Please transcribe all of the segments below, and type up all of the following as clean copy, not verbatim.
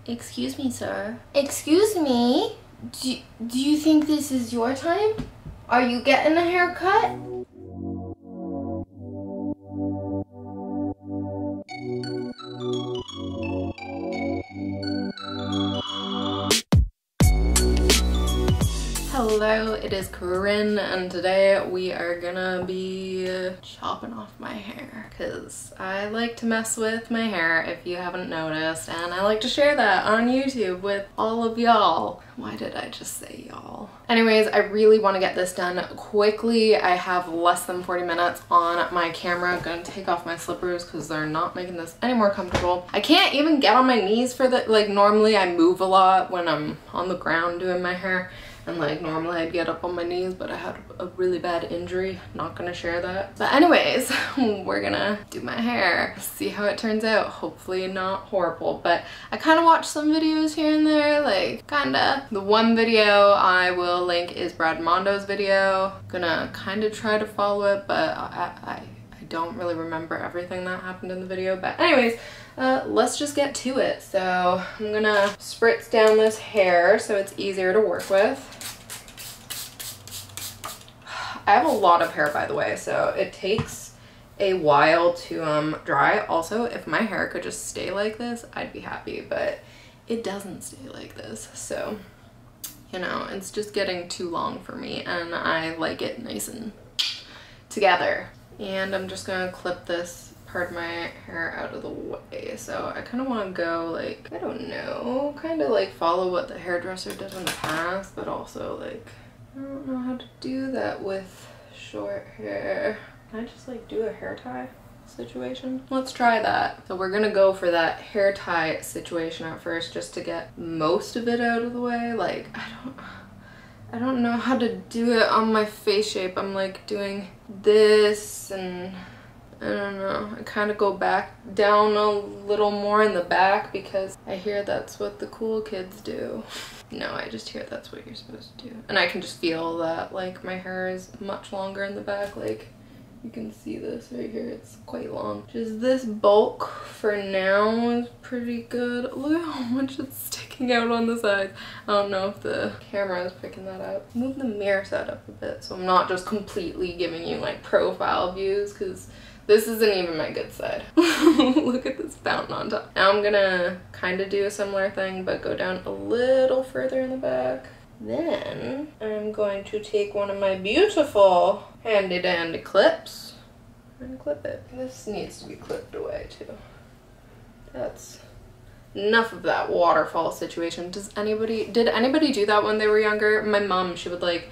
Excuse me, sir. Excuse me? Do you think this is your time? Are you getting a haircut? Hello, it is Korin, and today we are gonna be chopping off my hair because I like to mess with my hair, if you haven't noticed, and I like to share that on YouTube with all of y'all. Why did I just say y'all? Anyways, I really want to get this done quickly. I have less than 40 minutes on my camera. I'm gonna take off my slippers because they're not making this any more comfortable. I can't even get on my knees for the, like, normally I move a lot when I'm on the ground doing my hair. And like normally I'd get up on my knees, but I had a really bad injury. Not gonna share that. But anyways, we're gonna do my hair. See how it turns out. Hopefully not horrible, but I kind of watched some videos here and there, like kinda. The one video I will link is Brad Mondo's video. Gonna kind of try to follow it, but I don't really remember everything that happened in the video. But anyways, let's just get to it. So I'm gonna spritz down this hair so it's easier to work with. I have a lot of hair, by the way, so it takes a while to dry. Also, if my hair could just stay like this, I'd be happy, but it doesn't stay like this. So, you know, it's just getting too long for me, and I like it nice and together. And I'm just gonna clip this part of my hair out of the way. So I kind of want to go like, I don't know, kind of like follow what the hairdresser did in the past, but also like, I don't know how to do that with short hair. Can I just like do a hair tie situation? Let's try that. So we're gonna go for that hair tie situation at first, just to get most of it out of the way. Like, I don't know how to do it on my face shape. I'm like doing this and I don't know. I kind of go back down a little more in the back because I hear that's what the cool kids do. No, I just hear that's what you're supposed to do. And I can just feel that like my hair is much longer in the back. Like you can see this right here, it's quite long. Just this bulk for now is pretty good. Look at how much it's sticking out on the sides. I don't know if the camera is picking that up. Move the mirror set up a bit so I'm not just completely giving you like profile views, because this isn't even my good side. Look at this fountain on top. Now I'm gonna kind of do a similar thing, but go down a little further in the back. Then I'm going to take one of my beautiful handy dandy clips and clip it. This needs to be clipped away too. That's enough of that waterfall situation. Did anybody do that when they were younger? My mom, she would like,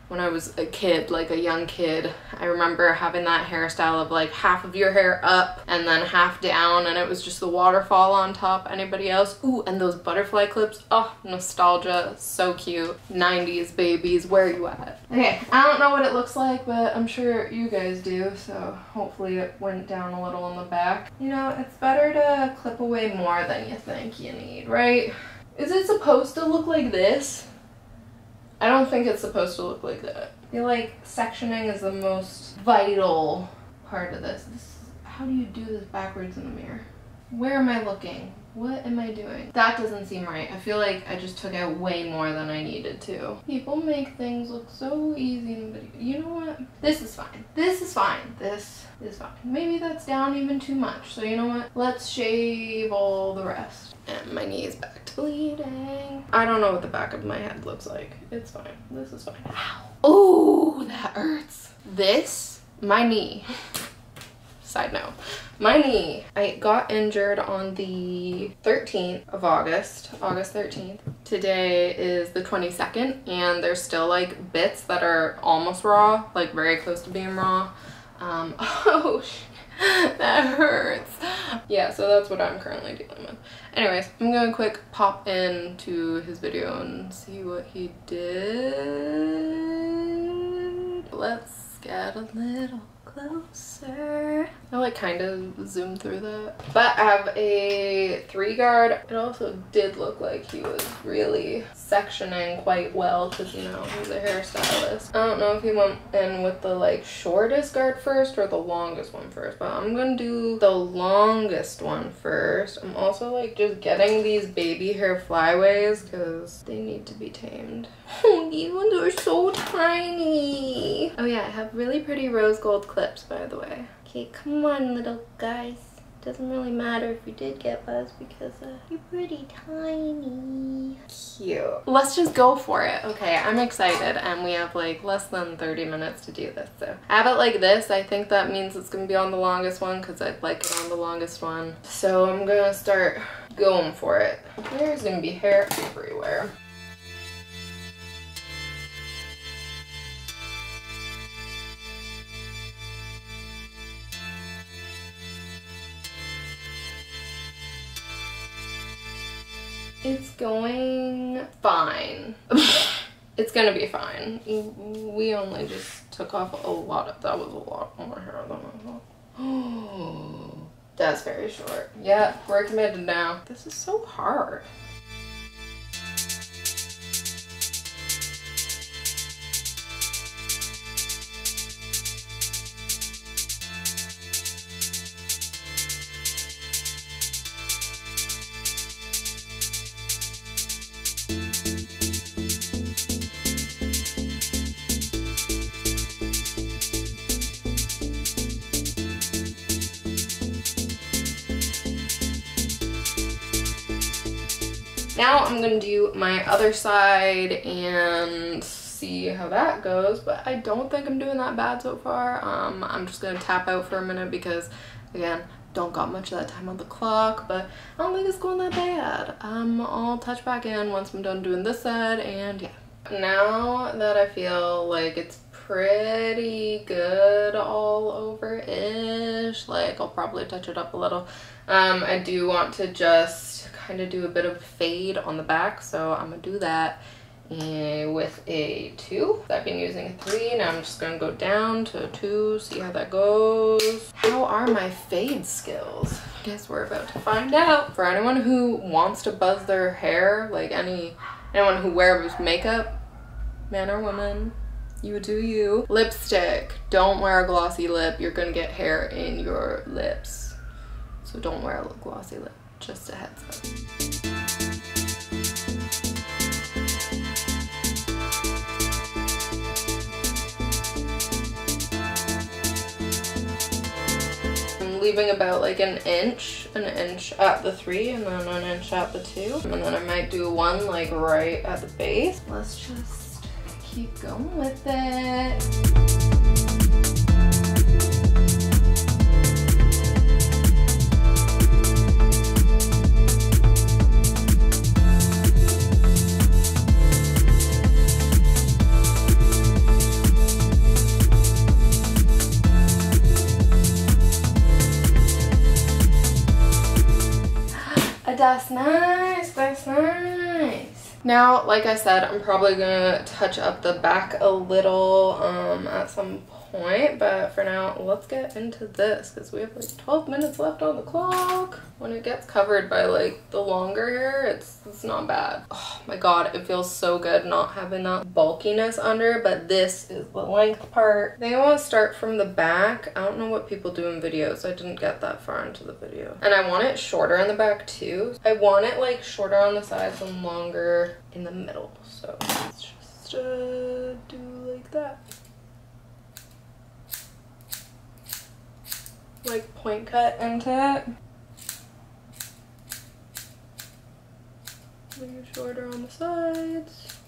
when I was a kid, like a young kid, I remember having that hairstyle of like half of your hair up and then half down, and it was just the waterfall on top. Anybody else? Ooh, and those butterfly clips. Oh, nostalgia. So cute. 90s babies, where are you at? Okay, I don't know what it looks like, but I'm sure you guys do, so hopefully it went down a little in the back. You know, it's better to clip away more than you think you need, right? Is it supposed to look like this? I don't think it's supposed to look like that. I feel like sectioning is the most vital part of this. How do you do this backwards in the mirror? Where am I looking? What am I doing? That doesn't seem right. I feel like I just took out way more than I needed to. People make things look so easy in video. You know what? This is fine. This is fine. This is fine. Maybe that's down even too much. So you know what? Let's shave all the rest. And my knee is back to bleeding. I don't know what the back of my head looks like. It's fine. This is fine. Ow. Oh, that hurts. This, my knee. Side note, my knee. I got injured on the 13th of August 13th. Today is the 22nd, and there's still like bits that are almost raw, like very close to being raw. Oh shit. That hurts. Yeah, so that's what I'm currently dealing with. Anyways, I'm gonna quick pop into his video and see what he did. Let's get a little closer. I like kind of zoom through that. But I have a 3-guard. It also did look like he was really sectioning quite well because, you know, he's a hairstylist. I don't know if he went in with the like shortest guard first or the longest one first, but I'm gonna do the longest one first. I'm also like just getting these baby hair flyaways because they need to be tamed. Oh, these ones are so tiny. Oh yeah, I have really pretty rose gold clips, by the way. Okay, come on, little guys. Doesn't really matter if you did get buzzed because you're pretty tiny. Cute. Let's just go for it. Okay, I'm excited and we have like less than 30 minutes to do this. So I have it like this. I think that means it's gonna be on the longest one because I'd like it on the longest one. So I'm gonna start going for it. There's gonna be hair everywhere. It's going fine. It's gonna be fine. We only just took off a lot of, that was a lot more hair than I thought. Oh, that's very short. Yeah, we're committed now. This is so hard. Now I'm gonna do my other side and see how that goes, but I don't think I'm doing that bad so far. I'm just gonna tap out for a minute because, again, don't got much of that time on the clock, but I don't think it's going that bad. I'll touch back in once I'm done doing this side, and yeah. Now that I feel like it's pretty good all over-ish, like I'll probably touch it up a little. I do want to just kind of do a bit of fade on the back, so I'm gonna do that with a 2. I've been using a 3, now I'm just gonna go down to a 2, see how that goes. How are my fade skills? I guess we're about to find out. For anyone who wants to buzz their hair, like anyone who wears makeup, man or woman, you do you. Lipstick, don't wear a glossy lip, you're gonna get hair in your lips. So don't wear a glossy lip, just a heads up. I'm leaving about like an inch at the 3 and then an inch at the 2. And then I might do one like right at the base. Let's just keep going with it. That's nice, that's nice. Now, like I said, I'm probably gonna touch up the back a little at some point, but for now, let's get into this because we have like 12 minutes left on the clock. When it gets covered by like the longer hair, it's not bad. Oh my god, it feels so good not having that bulkiness under, but this is the length part. I think I want to start from the back. I don't know what people do in videos. I didn't get that far into the video. And I want it shorter in the back too. I want it like shorter on the sides and longer in the middle. So let's just do like that. Like point cut into it. Make it shorter on the sides.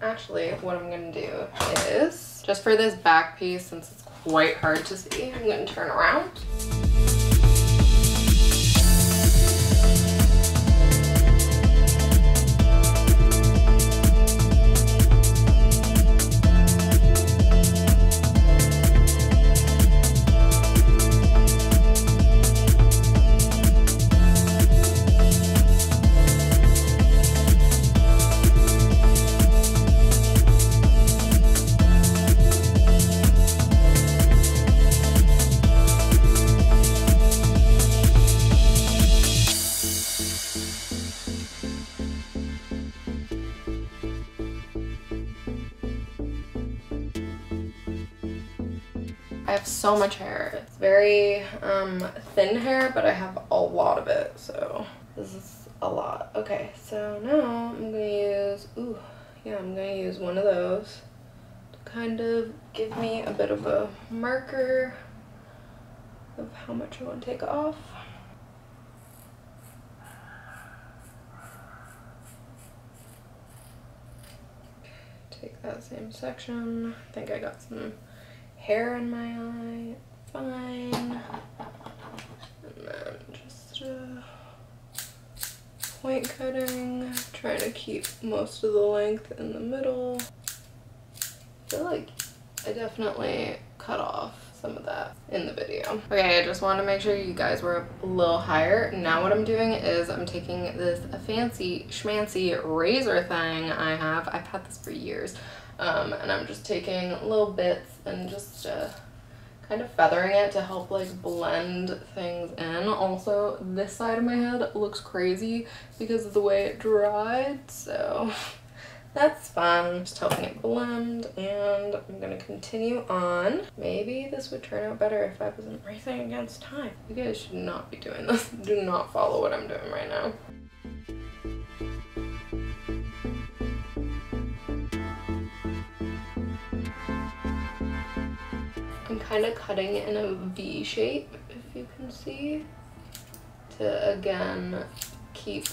Actually, what I'm gonna do is, just for this back piece, since it's quite hard to see, I'm gonna turn around. so much hair. It's very thin hair, but I have a lot of it, so this is a lot. Okay, so now I'm gonna use, I'm gonna use one of those to kind of give me a bit of a marker of how much I want to take off. Take that same section. I think I got some hair in my eye. Fine. And then just point cutting. Trying to keep most of the length in the middle. I feel like I definitely cut off some of that in the video. Okay, I just wanted to make sure you guys were a little higher. Now what I'm doing is I'm taking this fancy schmancy razor thing I have. I've had this for years. And I'm just taking little bits and just kind of feathering it to help like blend things in. Also, this side of my head looks crazy because of the way it dried, so that's fun. Just helping it blend, and I'm gonna continue on. Maybe this would turn out better if I wasn't racing against time. You guys should not be doing this. Do not follow what I'm doing right now. I'm kind of cutting in a V shape, if you can see, to again keep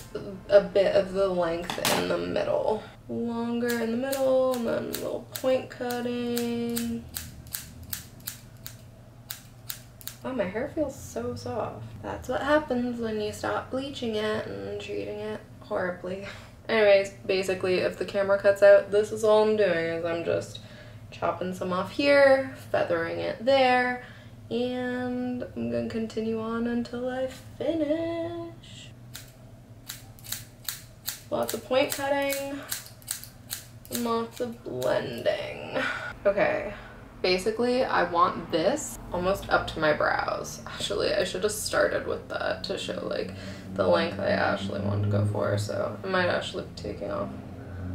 a bit of the length in the middle. Longer in the middle, and then a little point cutting. Oh, my hair feels so soft. That's what happens when you stop bleaching it and treating it horribly. Anyways, basically, if the camera cuts out, this is all I'm doing, is I'm just chopping some off here, feathering it there, and I'm gonna continue on until I finish. Lots of point cutting and lots of blending. Okay, basically I want this almost up to my brows. Actually, I should have started with that to show like the length I actually want to go for, so I might actually be taking off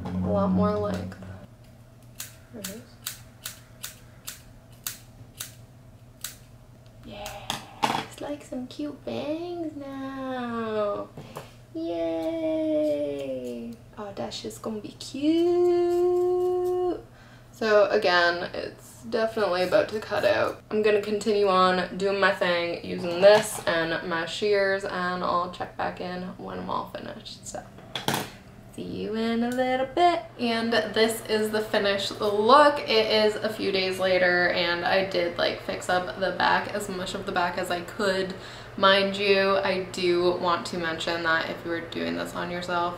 a lot more length. There it is. It's like some cute bangs now. Yay! Oh, that's just gonna be cute. So again, it's definitely about to cut out. I'm gonna continue on doing my thing using this and my shears, and I'll check back in when I'm all finished. So see you in a little bit. And this is the finished look. It is a few days later, and I did like fix up the back, as much of the back as I could. Mind you, I do want to mention that if you were doing this on yourself,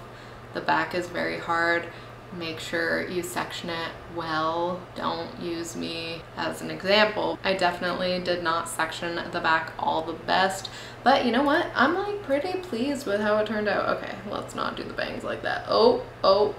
the back is very hard. Make sure you section it well. Don't use me as an example. I definitely did not section the back all the best, but you know what? I'm like pretty pleased with how it turned out. Okay, let's not do the bangs like that. Oh.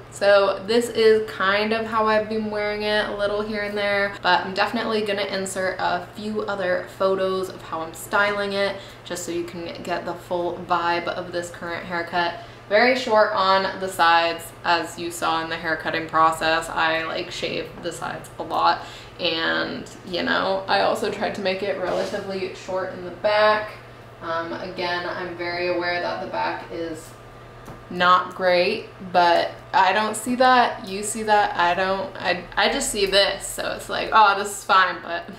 So this is kind of how I've been wearing it, a little here and there, but I'm definitely gonna insert a few other photos of how I'm styling it, just so you can get the full vibe of this current haircut. Very short on the sides, as you saw in the hair cutting process. I like shaved the sides a lot, and you know, I also tried to make it relatively short in the back. Again, I'm very aware that the back is not great, but I don't see that, you see that, I just see this, so it's like, oh, this is fine, but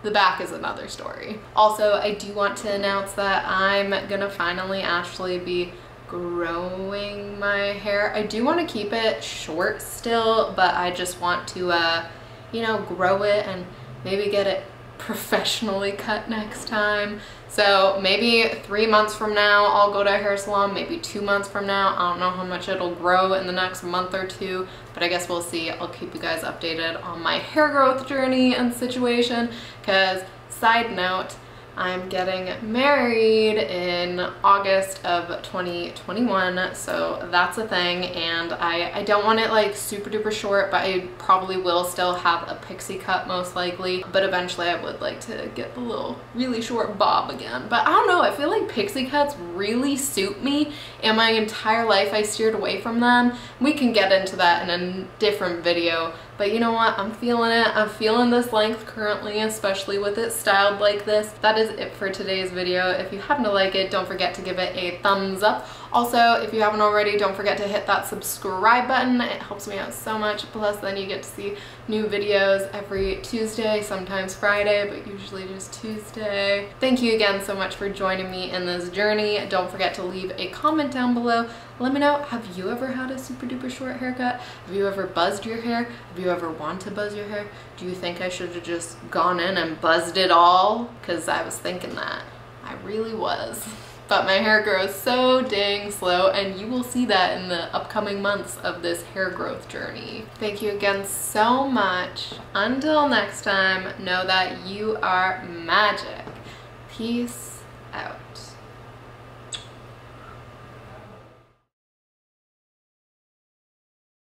the back is another story. Also, I do want to announce that I'm gonna finally actually be growing my hair. I do want to keep it short still, but I just want to you know, grow it and maybe get it professionally cut next time. So maybe 3 months from now I'll go to a hair salon, maybe 2 months from now. I don't know how much it'll grow in the next month or two, but I guess we'll see. I'll keep you guys updated on my hair growth journey and situation, because side note, I'm getting married in August of 2021, so that's a thing, and I don't want it like super duper short, but I probably will still have a pixie cut most likely, but eventually I would like to get the little really short bob again. But I don't know, I feel like pixie cuts really suit me, and my entire life I steered away from them. We can get into that in a different video, But you know what? I'm feeling it. I'm feeling this length currently, especially with it styled like this. That is it for today's video. If you happen to like it, don't forget to give it a thumbs up. Also, if you haven't already, don't forget to hit that subscribe button. It helps me out so much. Plus, then you get to see new videos every Tuesday, sometimes Friday, but usually just Tuesday. Thank you again so much for joining me in this journey. Don't forget to leave a comment down below. Let me know, have you ever had a super duper short haircut? Have you ever buzzed your hair? Have you ever want to buzz your hair? Do you think I should have just gone in and buzzed it all? Because I was thinking that. I really was. But my hair grows so dang slow, and you will see that in the upcoming months of this hair growth journey. Thank you again so much. Until next time, know that you are magic. Peace out.